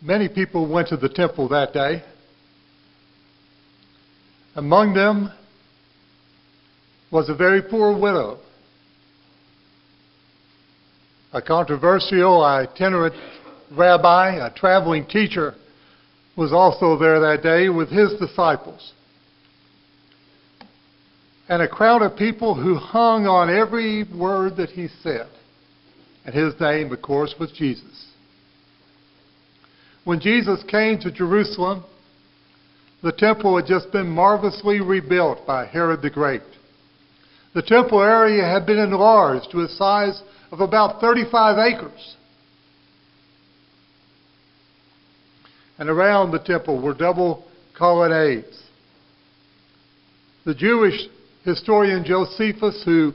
Many people went to the temple that day. Among them was a very poor widow. A controversial, itinerant rabbi, a traveling teacher, was also there that day with his disciples. And a crowd of people who hung on every word that he said. And his name, of course, was Jesus. When Jesus came to Jerusalem, the temple had just been marvelously rebuilt by Herod the Great. The temple area had been enlarged to a size of about 35 acres. And around the temple were double colonnades. The Jewish historian Josephus, who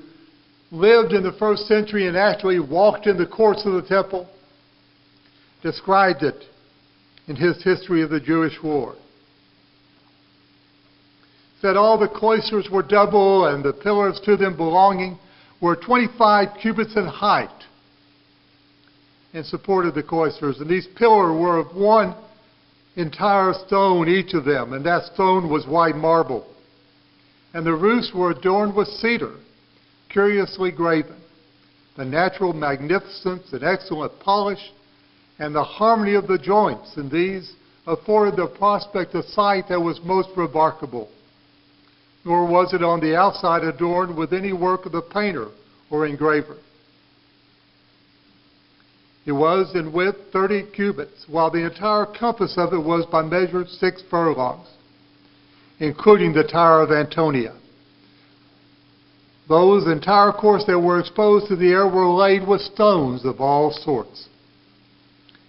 lived in the first century and actually walked in the courts of the temple, described it in his History of the Jewish War. Said all the cloisters were double, and the pillars to them belonging were 25 cubits in height and supported the cloisters. And these pillars were of one entire stone, each of them, and that stone was white marble. And the roofs were adorned with cedar, curiously graven. The natural magnificence and excellent polish and the harmony of the joints in these afforded the prospect a sight that was most remarkable. Nor was it on the outside adorned with any work of the painter or engraver. It was in width 30 cubits, while the entire compass of it was by measure 6 furlongs, including the Tower of Antonia. Those entire courts that were exposed to the air were laid with stones of all sorts.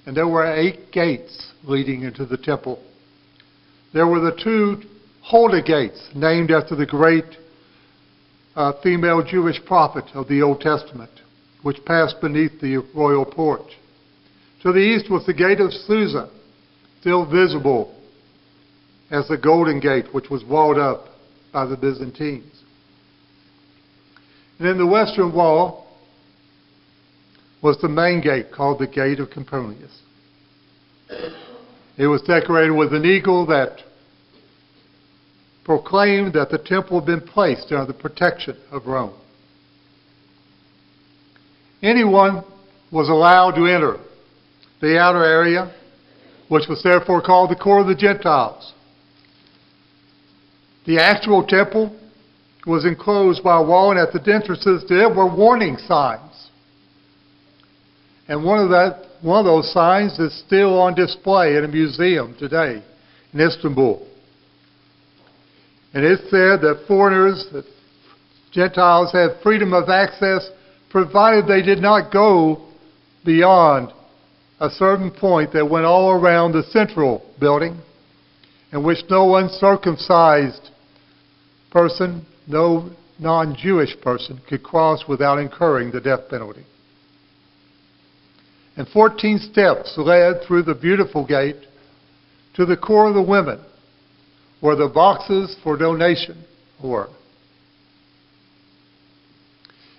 And there were 8 gates leading into the temple. There were the 2 Holy gates, named after the great female Jewish prophet of the Old Testament, which passed beneath the royal porch. To the east was the gate of Susa, still visible as the Golden Gate, which was walled up by the Byzantines. And in the western wall was the main gate, called the Gate of Camponeus. It was decorated with an eagle that proclaimed that the temple had been placed under the protection of Rome. Anyone was allowed to enter the outer area, which was therefore called the Court of the Gentiles. The actual temple was enclosed by a wall, and at the entrances there were warning signs. And one of those signs is still on display in a museum today in Istanbul. And it said that foreigners, that Gentiles, had freedom of access provided they did not go beyond a certain point that went all around the central building, in which no uncircumcised person, no non-Jewish person could cross without incurring the death penalty. And 14 steps led through the beautiful gate to the core of the women, where the boxes for donation were.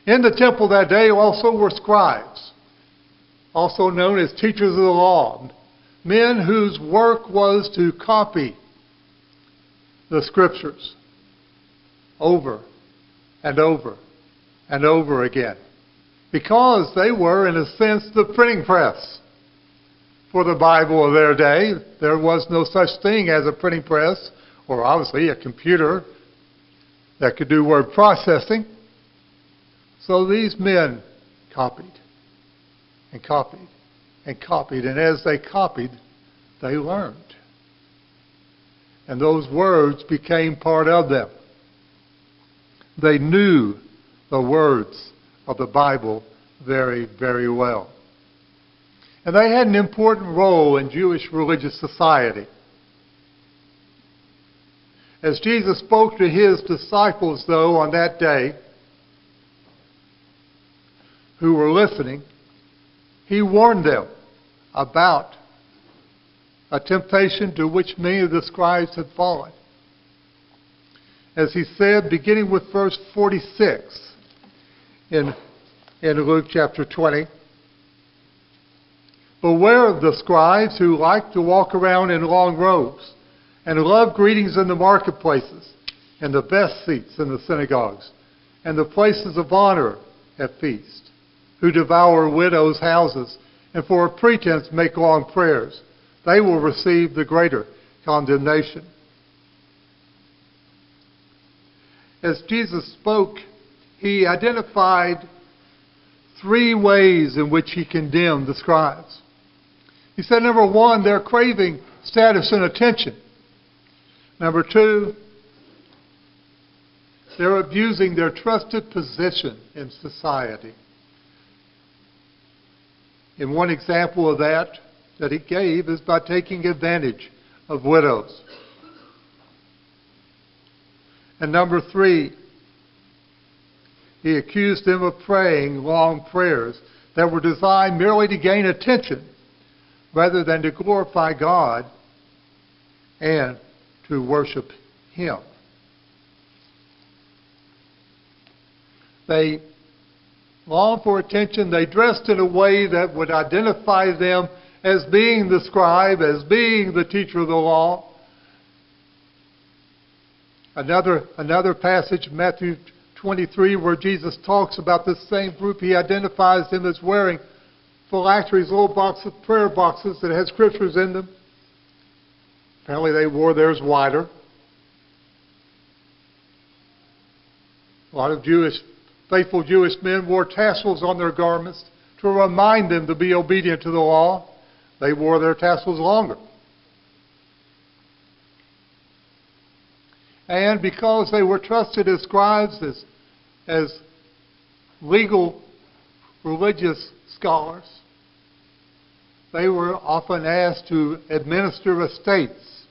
In the temple that day also were scribes, also known as teachers of the law, men whose work was to copy the scriptures over and over and over again, because they were, in a sense, the printing press for the Bible of their day. There was no such thing as a printing press, or obviously a computer that could do word processing. So these men copied and copied and copied, and as they copied, they learned. And those words became part of them. They knew the words of the Bible very, very well. And they had an important role in Jewish religious society. As Jesus spoke to his disciples, though, on that day, who were listening, he warned them about a temptation to which many of the scribes had fallen. As he said, beginning with verse 46 in Luke chapter 20, Beware of the scribes who like to walk around in long robes and love greetings in the marketplaces and the best seats in the synagogues and the places of honor at feasts, who devour widows' houses and for a pretense make long prayers. They will receive the greater condemnation. As Jesus spoke, he identified 3 ways in which he condemned the scribes. He said, number 1, they're craving status and attention. Number 2, they're abusing their trusted position in society. And one example of that he gave is by taking advantage of widows. And number 3, he accused them of praying long prayers that were designed merely to gain attention rather than to glorify God and to worship Him. They longed for attention. They dressed in a way that would identify them as being the scribe, as being the teacher of the law. Another passage, Matthew 23, where Jesus talks about this same group, he identifies them as wearing phylacteries, little boxes, prayer boxes that had scriptures in them. Apparently they wore theirs wider. A lot of faithful Jewish men wore tassels on their garments to remind them to be obedient to the law. They wore their tassels longer. And because they were trusted as scribes, as legal religious scholars, they were often asked to administer estates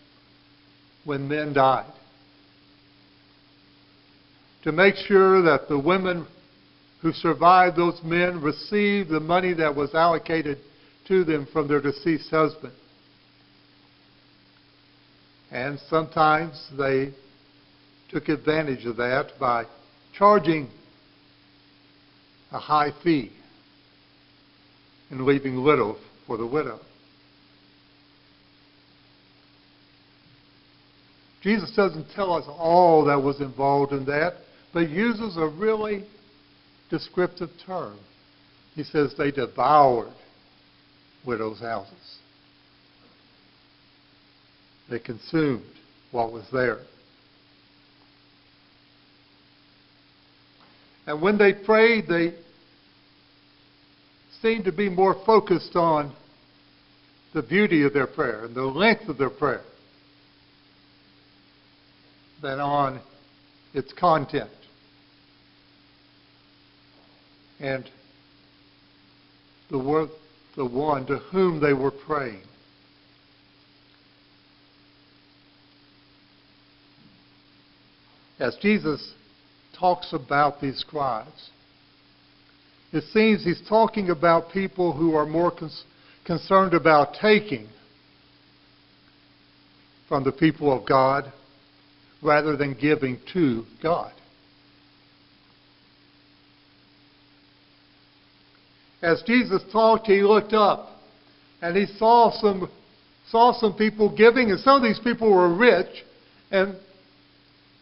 when men died, to make sure that the women who survived those men received the money that was allocated to them from their deceased husband. And sometimes they took advantage of that by charging a high fee and leaving little for the widow. Jesus doesn't tell us all that was involved in that, but uses a really descriptive term. He says they devoured widows' houses. They consumed what was there. And when they prayed, they seemed to be more focused on the beauty of their prayer and the length of their prayer than on its content. And the one to whom they were praying. As Jesus talks about these scribes, it seems he's talking about people who are more concerned about taking from the people of God rather than giving to God. As Jesus talked, he looked up and he saw some people giving, and some of these people were rich, and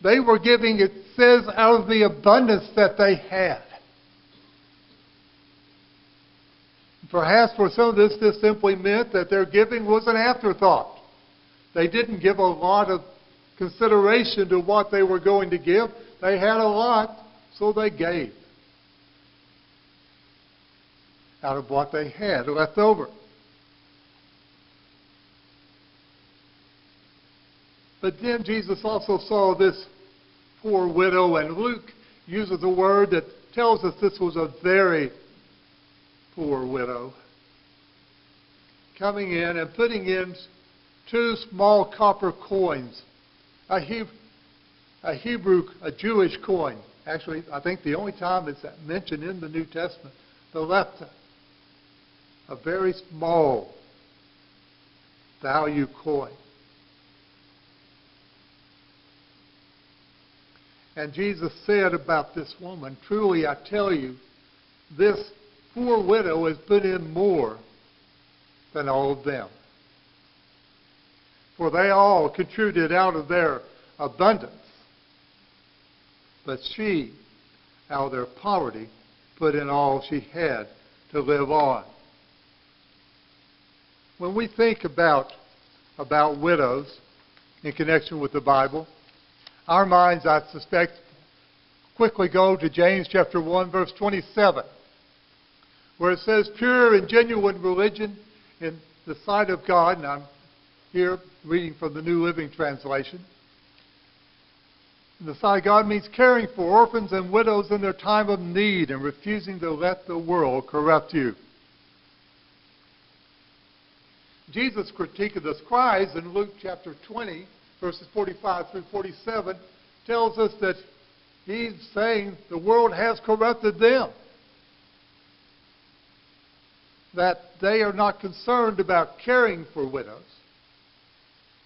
they were giving, it says, out of the abundance that they had. Perhaps for some of this simply meant that their giving was an afterthought. They didn't give a lot of consideration to what they were going to give. They had a lot, so they gave out of what they had left over. But then Jesus also saw this poor widow, and Luke uses a word that tells us this was a very poor widow, coming in and putting in 2 small copper coins, a Jewish coin. Actually, I think the only time it's mentioned in the New Testament, the lepta, a very small value coin. And Jesus said about this woman, truly I tell you, this poor widow has put in more than all of them. For they all contributed out of their abundance, but she, out of their poverty, put in all she had to live on. When we think about widows in connection with the Bible, our minds, I suspect, quickly go to James chapter 1, verse 27, where it says, pure and genuine religion in the sight of God, and I'm here reading from the New Living Translation. The sight of God means caring for orphans and widows in their time of need and refusing to let the world corrupt you. Jesus' critique of the scribes in Luke chapter 20, verses 45 through 47, tells us that he's saying the world has corrupted them. That they are not concerned about caring for widows.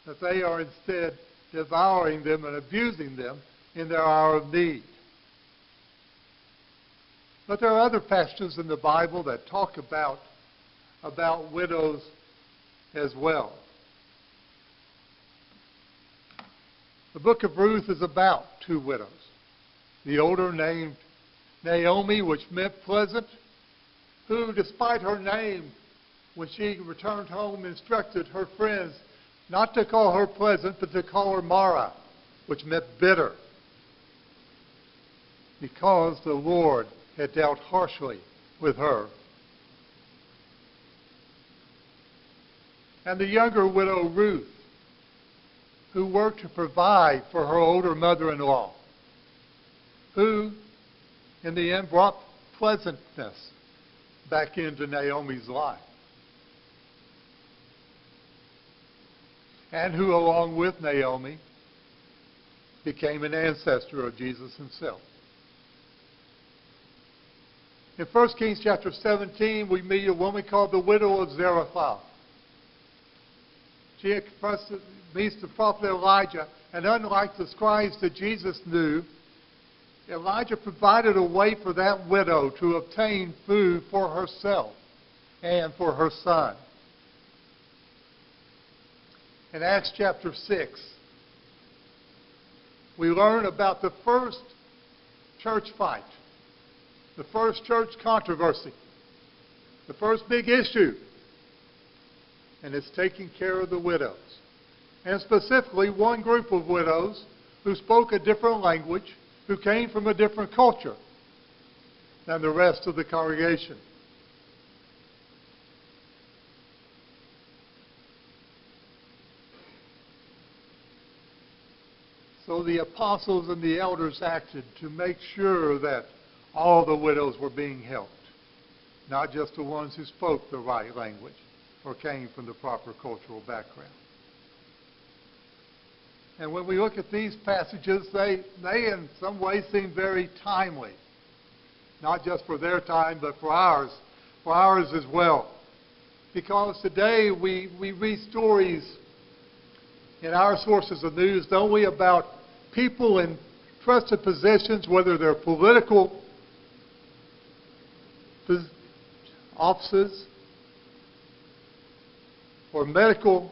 That they are instead devouring them and abusing them in their hour of need. But there are other passages in the Bible that talk about widows as well. The book of Ruth is about two widows. The older named Naomi, which meant pleasant, who, despite her name, when she returned home, instructed her friends not to call her pleasant, but to call her Mara, which meant bitter, because the Lord had dealt harshly with her. And the younger widow, Ruth, who worked to provide for her older mother-in-law, who, in the end, brought pleasantness back into Naomi's life. And who, along with Naomi, became an ancestor of Jesus himself. In 1 Kings chapter 17, we meet a woman called the widow of Zarephath. She meets the prophet Elijah, and unlike the scribes that Jesus knew, Elijah provided a way for that widow to obtain food for herself and for her son. In Acts chapter 6, we learn about the first church fight, the first church controversy, the first big issue, and it's taking care of the widows. And specifically, one group of widows who spoke a different language, who came from a different culture than the rest of the congregation. So the apostles and the elders acted to make sure that all the widows were being helped, not just the ones who spoke the right language or came from the proper cultural background. And when we look at these passages, they in some ways seem very timely, not just for their time, but for ours as well. Because today we read stories in our sources of news, don't we, about people in trusted positions, whether they're political offices or medical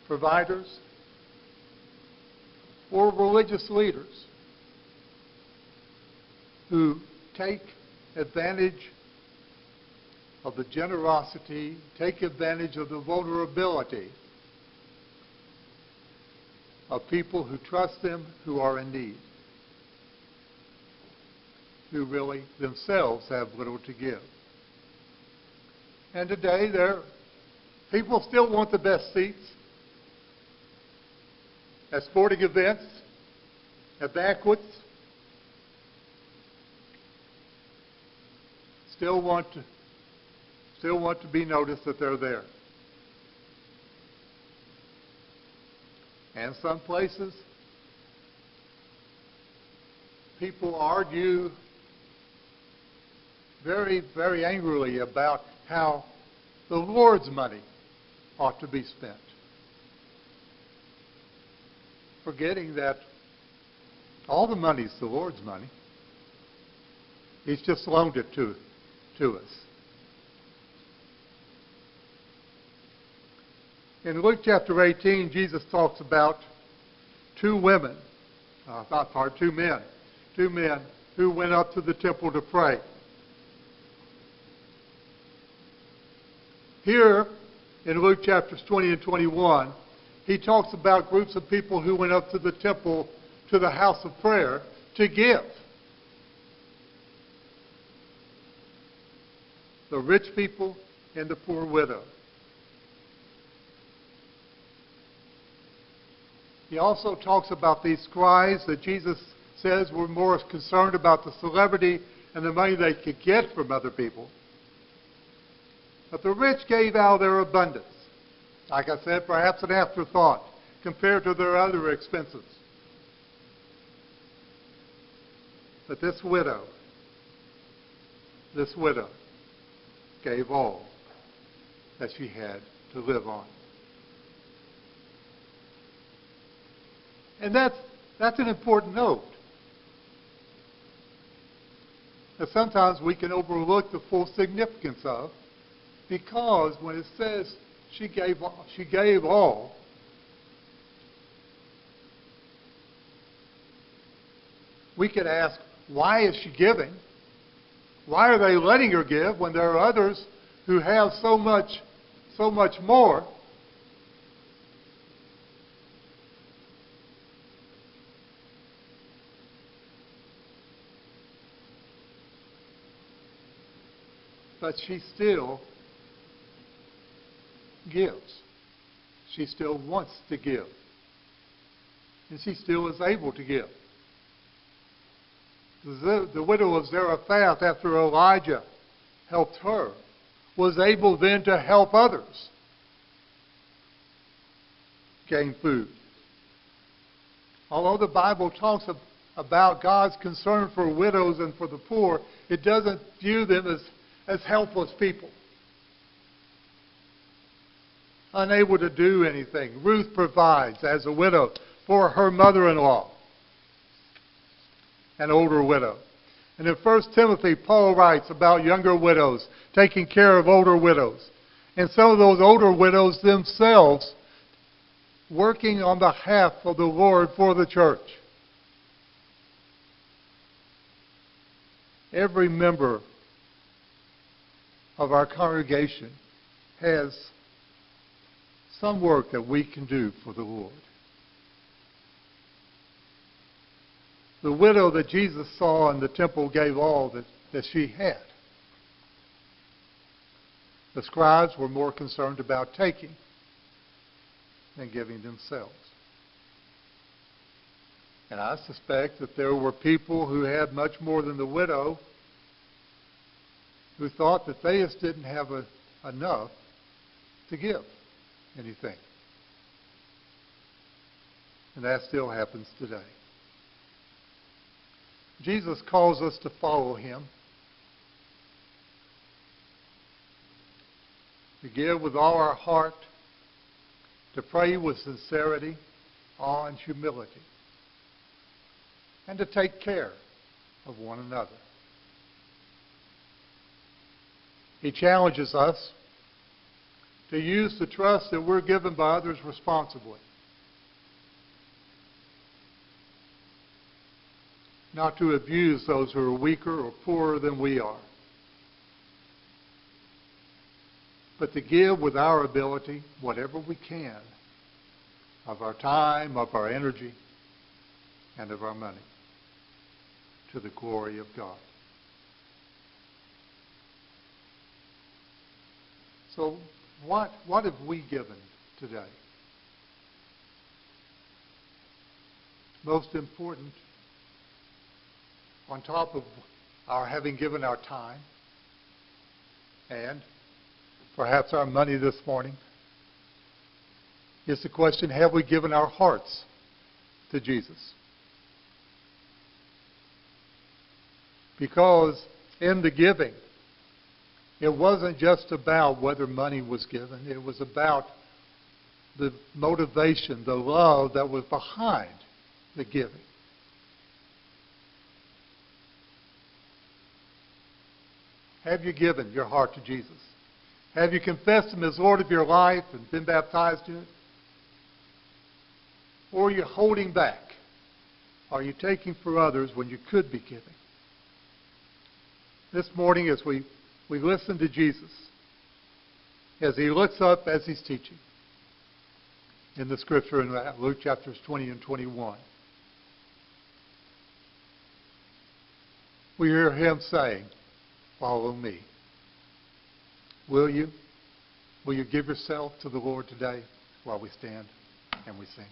providers or religious leaders who take advantage of the generosity, take advantage of the vulnerability of people who trust them, who are in need, who really themselves have little to give. And today, people still want the best seats at sporting events, at banquets, still want to be noticed that they're there. And some places, people argue very, very angrily about how the Lord's money ought to be spent, forgetting that all the money is the Lord's money. He's just loaned it to us. In Luke chapter 18, Jesus talks about two men who went up to the temple to pray. Here, in Luke chapters 20 and 21, he talks about groups of people who went up to the temple, to the house of prayer, to give. The rich people and the poor widow. He also talks about these scribes that Jesus says were more concerned about the celebrity and the money they could get from other people. But the rich gave out their abundance. Like I said, perhaps an afterthought compared to their other expenses. But this widow gave all that she had to live on. And that's an important note. That sometimes we can overlook the full significance of, because when it says she gave all, we could ask, why is she giving? Why are they letting her give when there are others who have so much more? But she still gives. She still wants to give. And she still is able to give. The widow of Zarephath, after Elijah helped her, was able then to help others gain food. Although the Bible talks about God's concern for widows and for the poor, it doesn't view them as helpless people, unable to do anything. Ruth provides as a widow for her mother-in-law, an older widow. And in 1 Timothy, Paul writes about younger widows taking care of older widows. And some of those older widows themselves working on behalf of the Lord for the church. Every member of our congregation has some work that we can do for the Lord. The widow that Jesus saw in the temple gave all that she had. The scribes were more concerned about taking than giving themselves. And I suspect that there were people who had much more than the widow who thought that they just didn't have enough to give anything. And that still happens today. Jesus calls us to follow him, to give with all our heart, to pray with sincerity, awe, and humility, and to take care of one another. He challenges us to use the trust that we're given by others responsibly. Not to abuse those who are weaker or poorer than we are. But to give with our ability whatever we can of our time, of our energy, and of our money to the glory of God. So what have we given today? Most important, on top of our having given our time and perhaps our money this morning, is the question, have we given our hearts to Jesus? Because in the giving, it wasn't just about whether money was given. It was about the motivation, the love that was behind the giving. Have you given your heart to Jesus? Have you confessed Him as Lord of your life and been baptized in it? Or are you holding back? Are you taking for others when you could be giving? This morning, as we listen to Jesus, as He looks up as He's teaching in the Scripture in Luke chapters 20 and 21, we hear Him saying, "Follow me." Will you? Will you give yourself to the Lord today while we stand and we sing?